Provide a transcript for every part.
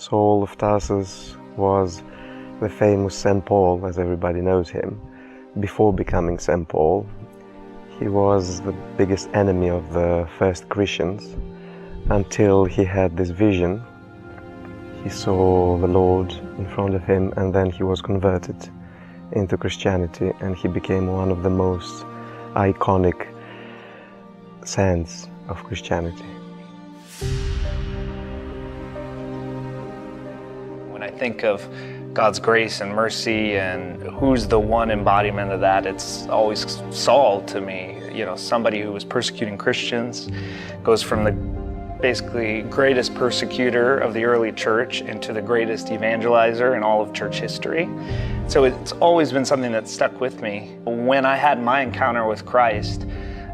Saul of Tarsus was the famous St. Paul, as everybody knows him. Before becoming St. Paul, he was the biggest enemy of the first Christians until he had this vision. He saw the Lord in front of him, and then he was converted into Christianity, and he became one of the most iconic saints of Christianity. When I think of God's grace and mercy and who's the one embodiment of that, it's always Saul to me. You know, somebody who was persecuting Christians, goes from the basically greatest persecutor of the early church into the greatest evangelizer in all of church history. So it's always been something that stuck with me. When I had my encounter with Christ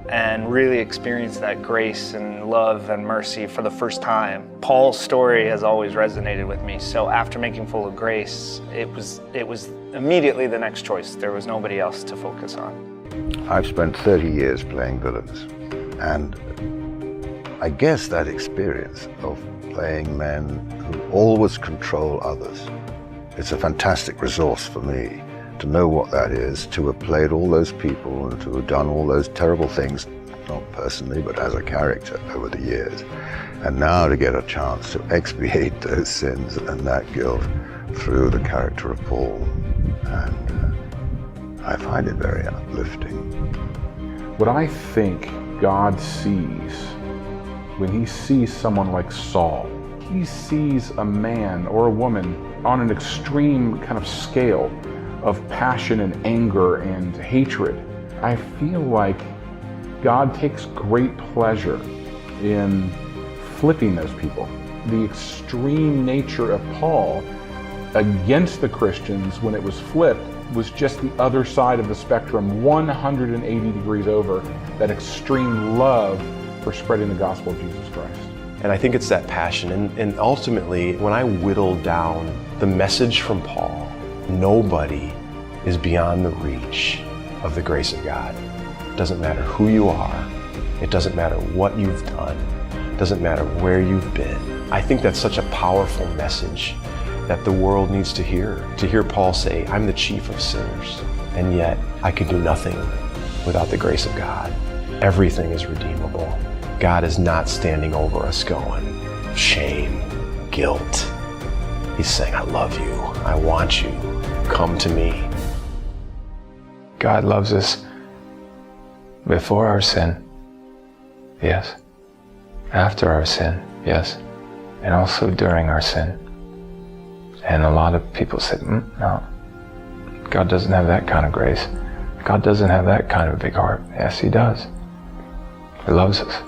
and really experienced that grace and love and mercy for the first time, Paul's story has always resonated with me. So after making full of grace, it was immediately the next choice. There was nobody else to focus on. I've spent 30 years playing villains, and I guess that experience of playing men who always control others, it's a fantastic resource for me to know what that is, to have played all those people and to have done all those terrible things, not personally, but as a character over the years. And now to get a chance to expiate those sins and that guilt through the character of Paul. And I find it very uplifting. What I think God sees when he sees someone like Saul, he sees a man or a woman on an extreme kind of scale of passion and anger and hatred. I feel like God takes great pleasure in flipping those people. The extreme nature of Paul against the Christians when it was flipped was just the other side of the spectrum, 180 degrees over, that extreme love for spreading the gospel of Jesus Christ. And I think it's that passion. And ultimately, when I whittle down the message from Paul, nobody is beyond the reach of the grace of God. It doesn't matter who you are. It doesn't matter what you've done. It doesn't matter where you've been. I think that's such a powerful message that the world needs to hear. To hear Paul say, I'm the chief of sinners, and yet I can do nothing without the grace of God. Everything is redeemable. God is not standing over us going, shame, guilt. He's saying, I love you. I want you. Come to me. God loves us before our sin, yes. After our sin, yes. And also during our sin. And a lot of people say, no, God doesn't have that kind of grace. God doesn't have that kind of a big heart. Yes, he does. He loves us.